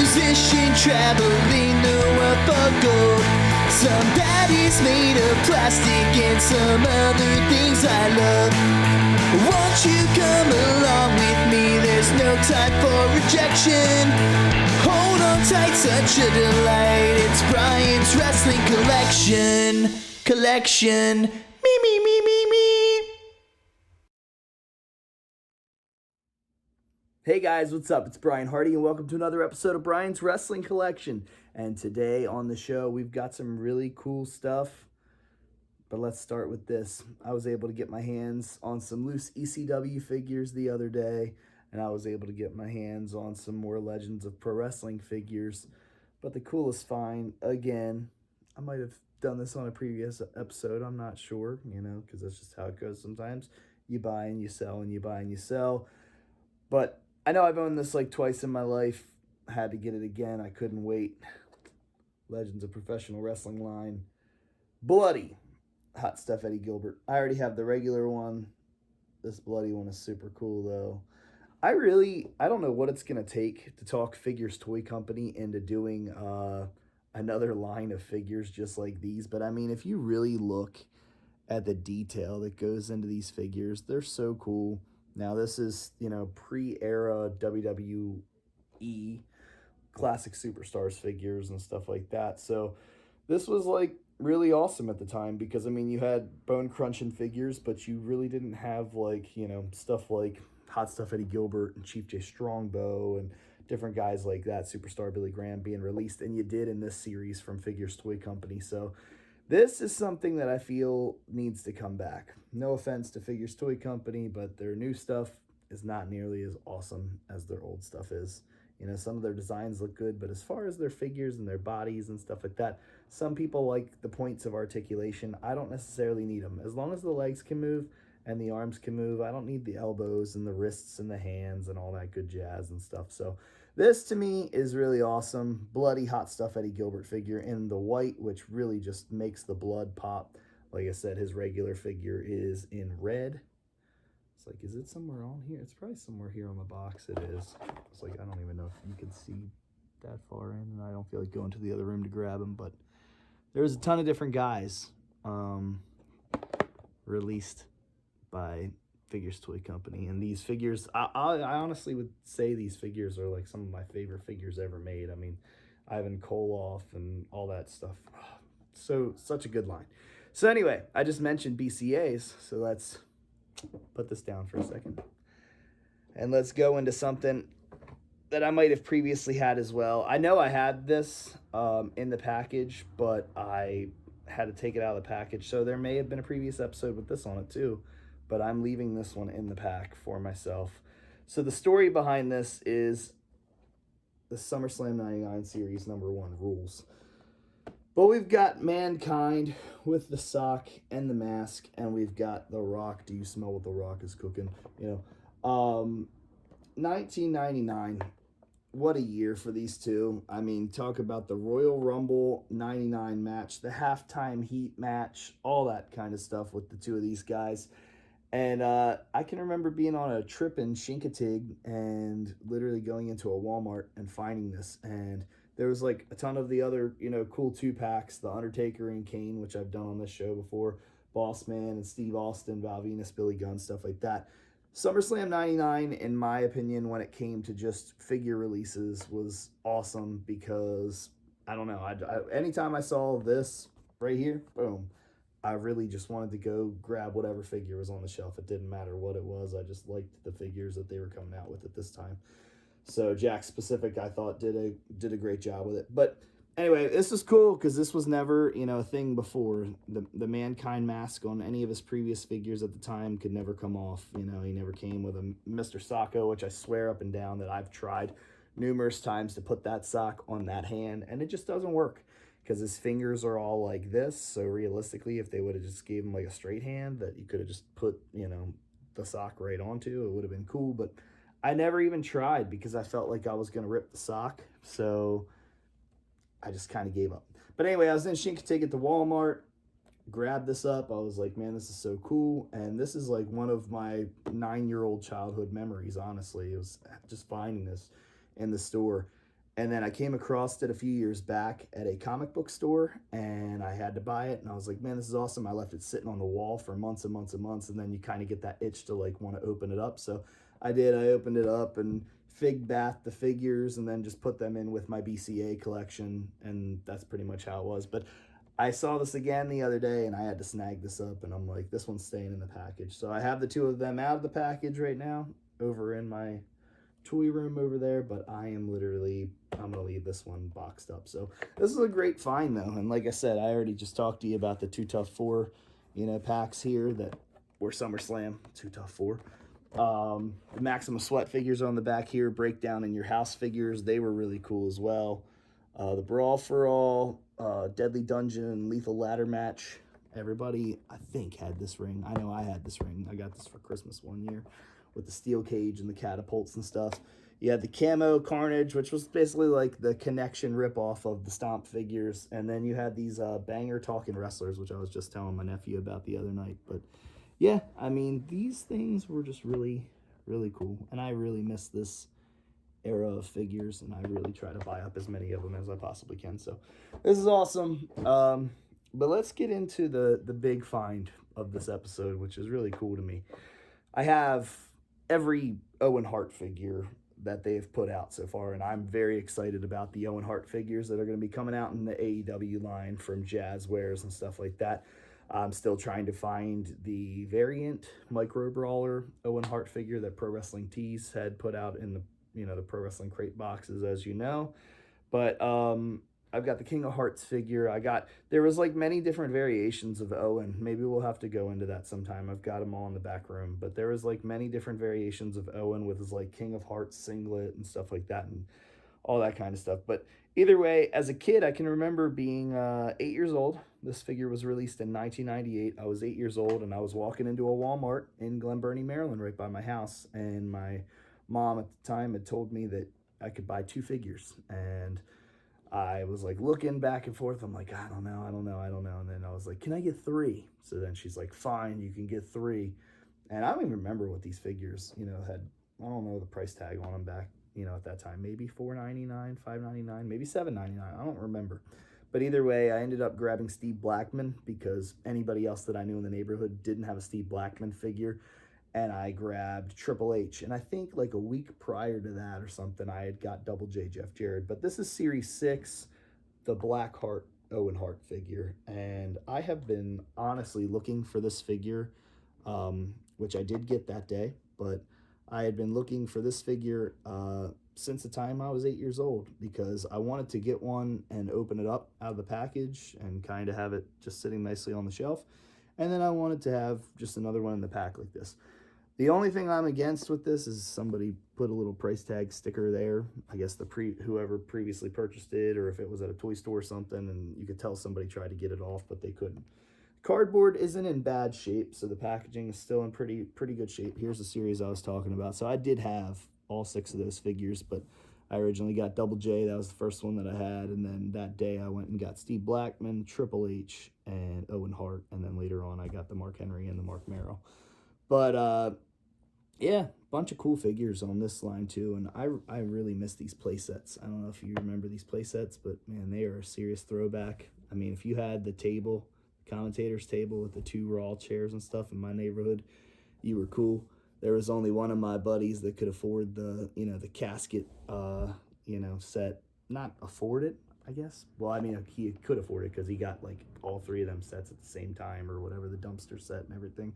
musician traveling the world for gold. Some daddy's made of plastic and some other things I love. Won't you come along with me? There's no time for rejection. Hold on tight, such a delight. It's Brian's Wrestling Collection. Me. Hey guys, what's up? It's Brian Hardy and welcome to another episode of Brian's Wrestling Collection. And today on the show, we've got some really cool stuff. But let's start with this. I was able to get my hands on some loose ECW figures the other day, and I was able to get my hands on some more Legends of Pro Wrestling figures. But the coolest find, again, I might have done this on a previous episode, I'm not sure, because that's just how it goes sometimes. You buy and you sell and you buy and you sell. But I know I've owned this like twice in my life. I had to get it again. I couldn't wait. Legends of Professional Wrestling line. Bloody Hot Stuff Eddie Gilbert. I already have the regular one. This bloody one is super cool though. I don't know what it's going to take to talk Figures Toy Company into doing another line of figures just like these. But I mean, if you really look at the detail that goes into these figures, they're so cool. Now this is, pre-era WWE classic superstars figures and stuff like that. So this was like really awesome at the time because, I mean, you had bone crunching figures, but you really didn't have like, stuff like Hot Stuff Eddie Gilbert and Chief J Strongbow and different guys like that, Superstar Billy Graham being released, and you did in this series from Figures Toy Company. So this is something that I feel needs to come back. No offense to Figures Toy Company, but their new stuff is not nearly as awesome as their old stuff is. Some of their designs look good, but as far as their figures and their bodies and stuff like that, some people like the points of articulation. I don't necessarily need them. As long as the legs can move and the arms can move, I don't need the elbows and the wrists and the hands and all that good jazz and stuff. So this to me is really awesome. Bloody Hot Stuff Eddie Gilbert figure in the white, which really just makes the blood pop. Like I said, his regular figure is in red. It's like, is it somewhere on here? It's probably somewhere here on the box. It is. It's like, I don't even know if you can see that far in, and I don't feel like going to the other room to grab them, but there's a ton of different guys released by Figures Toy Company, and these figures, I honestly would say these figures are like some of my favorite figures ever made. I mean, Ivan Koloff and all that stuff. So such a good line. So anyway, I just mentioned BCAs, so let's put this down for a second. And let's go into something that I might have previously had as well. I know I had this in the package, but I had to take it out of the package. So there may have been a previous episode with this on it too, but I'm leaving this one in the pack for myself. So the story behind this is the SummerSlam 99 Series #1 rules. But we've got Mankind with the sock and the mask, and we've got The Rock. Do you smell what The Rock is cooking? 1999. What a year for these two. I mean, talk about the Royal Rumble 99 match, the halftime heat match, all that kind of stuff with the two of these guys. And I can remember being on a trip in Chincoteague and literally going into a Walmart and finding this. And there was like a ton of the other, cool 2-packs, The Undertaker and Kane, which I've done on this show before, Boss Man and Steve Austin, Val Venus, Billy Gunn, stuff like that. SummerSlam 99, in my opinion, when it came to just figure releases, was awesome because, I don't know, anytime I saw this right here, boom, I really just wanted to go grab whatever figure was on the shelf. It didn't matter what it was. I just liked the figures that they were coming out with at this time. So Jack Specific, I thought, did a great job with it. But anyway, this is cool because this was never, a thing before. The Mankind mask on any of his previous figures at the time could never come off. He never came with a Mr. Socko, which I swear up and down that I've tried numerous times to put that sock on that hand, and it just doesn't work because his fingers are all like this. So realistically, if they would have just gave him like a straight hand that you could have just put, the sock right onto, it would have been cool. But I never even tried because I felt like I was going to rip the sock. So I just kind of gave up. But anyway, I was in Chincoteague at the Walmart, grabbed this up. I was like, man, this is so cool. And this is like one of my 9-year-old childhood memories, honestly. It was just finding this in the store. And then I came across it a few years back at a comic book store, and I had to buy it. And I was like, man, this is awesome. I left it sitting on the wall for months and months and months. And then you kind of get that itch to like want to open it up. So I did. I opened it up and fig bath the figures and then just put them in with my BCA collection. And that's pretty much how it was. But I saw this again the other day and I had to snag this up. And I'm like, this one's staying in the package. So I have the two of them out of the package right now over in my toy room over there, but I'm gonna leave this one boxed up. So this is a great find though, and like I said, I already just talked to you about the Too Tough 4 packs here that were SummerSlam Too Tough 4. The Maximum Sweat figures on the back here, Breakdown in Your House figures, they were really cool as well. The Brawl for All, Deadly Dungeon, and Lethal Ladder Match, everybody I think had this ring. I know I had this ring. I got this for Christmas one year with the steel cage and the catapults and stuff. You had the Camo Carnage, which was basically like the Connection ripoff of the Stomp figures. And then you had these banger talking wrestlers, which I was just telling my nephew about the other night. But yeah, I mean, these things were just really, really cool. And I really miss this era of figures, and I really try to buy up as many of them as I possibly can. So this is awesome. But let's get into the big find of this episode, which is really cool to me. I have every Owen Hart figure that they've put out so far, and I'm very excited about the Owen Hart figures that are going to be coming out in the AEW line from Jazzwares and stuff like that. I'm still trying to find the variant Micro Brawler Owen Hart figure that Pro Wrestling Tees had put out in the the Pro Wrestling crate boxes, as you know. But I've got the King of Hearts figure. There was like many different variations of Owen. Maybe we'll have to go into that sometime. I've got them all in the back room. But there was like many different variations of Owen with his like King of Hearts singlet and stuff like that and all that kind of stuff. But either way, as a kid, I can remember being 8 years old. This figure was released in 1998. I was 8 years old, and I was walking into a Walmart in Glen Burnie, Maryland, right by my house. And my mom at the time had told me that I could buy 2 figures. And I was like looking back and forth. I'm like, I don't know. And then I was like, can I get 3? So then she's like, fine, you can get 3. And I don't even remember what these figures, had. I don't know the price tag on them back, at that time. Maybe $4.99, $5.99, maybe $7.99. I don't remember. But either way, I ended up grabbing Steve Blackman because anybody else that I knew in the neighborhood didn't have a Steve Blackman figure. And I grabbed Triple H. And I think like a week prior to that or something, I had got Double J Jeff Jarrett. But this is Series 6, the Black Heart Owen Hart figure. And I have been honestly looking for this figure, which I did get that day. But I had been looking for this figure since the time I was 8 years old because I wanted to get one and open it up out of the package and kind of have it just sitting nicely on the shelf. And then I wanted to have just another one in the pack like this. The only thing I'm against with this is somebody put a little price tag sticker there. I guess whoever previously purchased it, or if it was at a toy store or something, and you could tell somebody tried to get it off, but they couldn't. Cardboard isn't in bad shape, so the packaging is still in pretty good shape. Here's the series I was talking about. So I did have all 6 of those figures, but I originally got Double J. That was the first one that I had, and then that day I went and got Steve Blackman, Triple H, and Owen Hart, and then later on I got the Mark Henry and the Mark Merrill. But yeah, bunch of cool figures on this line too, and I really miss these play sets. I don't know if you remember these play sets, but man, they are a serious throwback. I mean, if you had the table, commentator's table with the 2 Raw chairs and stuff in my neighborhood, you were cool. There was only one of my buddies that could afford the casket set. Not afford it, I guess. Well, I mean, he could afford it because he got like all 3 of them sets at the same time or whatever, the dumpster set and everything.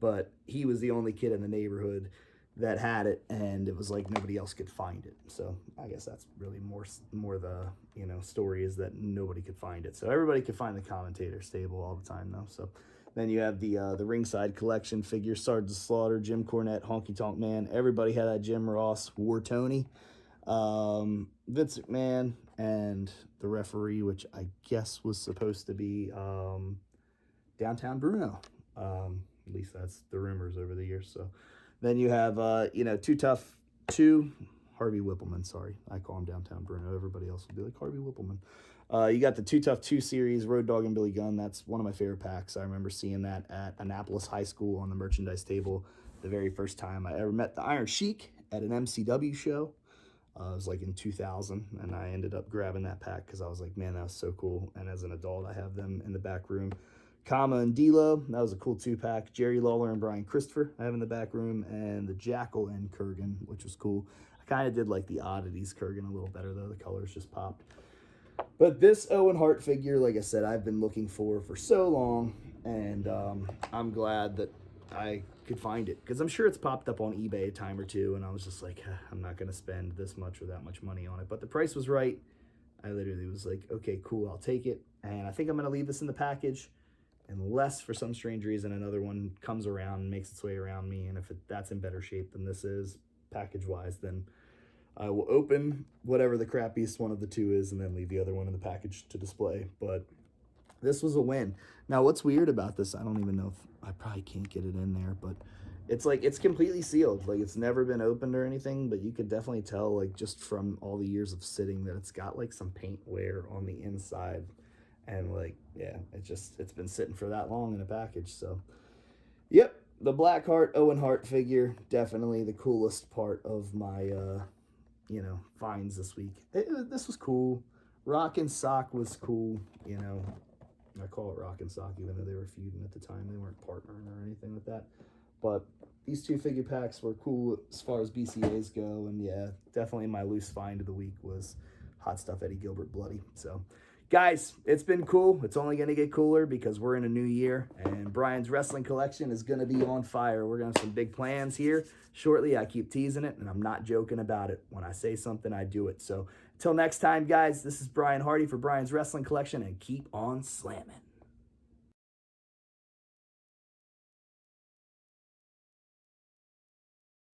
But he was the only kid in the neighborhood that had it, and it was like nobody else could find it. So I guess that's really more the story is that nobody could find it. So everybody could find the commentator's table all the time though. So then you have the ringside collection figures: Sergeant Slaughter, Jim Cornette, Honky Tonk Man. Everybody had that. Jim Ross, War Tony, Vince McMahon, and the referee, which I guess was supposed to be Downtown Bruno. At least that's the rumors over the years. So then you have, Too Tough 2, Harvey Whippleman. Sorry, I call him Downtown Bruno. Everybody else will be like Harvey Whippleman. You got the Too Tough 2 series, Road Dogg and Billy Gunn. That's one of my favorite packs. I remember seeing that at Annapolis High School on the merchandise table the very first time I ever met the Iron Sheik at an MCW show. It was like in 2000, and I ended up grabbing that pack because I was like, man, that was so cool. And as an adult, I have them in the back room. Kama and D'Lo, that was a cool 2-pack. Jerry Lawler and Brian Christopher, I have in the back room, and the Jackal and Kurgan, which was cool. I kind of did like the oddities Kurgan a little better though. The colors just popped. But this Owen Hart figure, like I said, I've been looking for so long, and I'm glad that I could find it, because I'm sure it's popped up on eBay a time or two, and I was just like, I'm not going to spend this much or that much money on it. But the price was right. I literally was like, okay, cool, I'll take it. And I think I'm going to leave this in the package, unless for some strange reason another one comes around and makes its way around me, and if that's in better shape than this is package-wise, then I will open whatever the crappiest one of the two is and then leave the other one in the package to display. But this was a win. Now, what's weird about this, I don't even know if I probably can't get it in there, but it's like it's completely sealed. Like, it's never been opened or anything, but you could definitely tell, like, just from all the years of sitting, that it's got like some paint wear on the inside. And like, yeah, it's been sitting for that long in a package. So yep, the Black Hart Owen Hart figure, definitely the coolest part of my finds this week. This was cool. Rock and Sock was cool. I call it Rock and Sock even though they were feuding at the time. They weren't partnering or anything like that. But these 2 figure packs were cool as far as BCAs go. And yeah, definitely my loose find of the week was Hot Stuff Eddie Gilbert Bloody. So guys, it's been cool. It's only going to get cooler because we're in a new year, and Brian's wrestling collection is going to be on fire. We're going to have some big plans here shortly. I keep teasing it, and I'm not joking about it. When I say something, I do it. So until next time, guys, this is Brian Hardy for Brian's Wrestling Collection, and keep on slamming.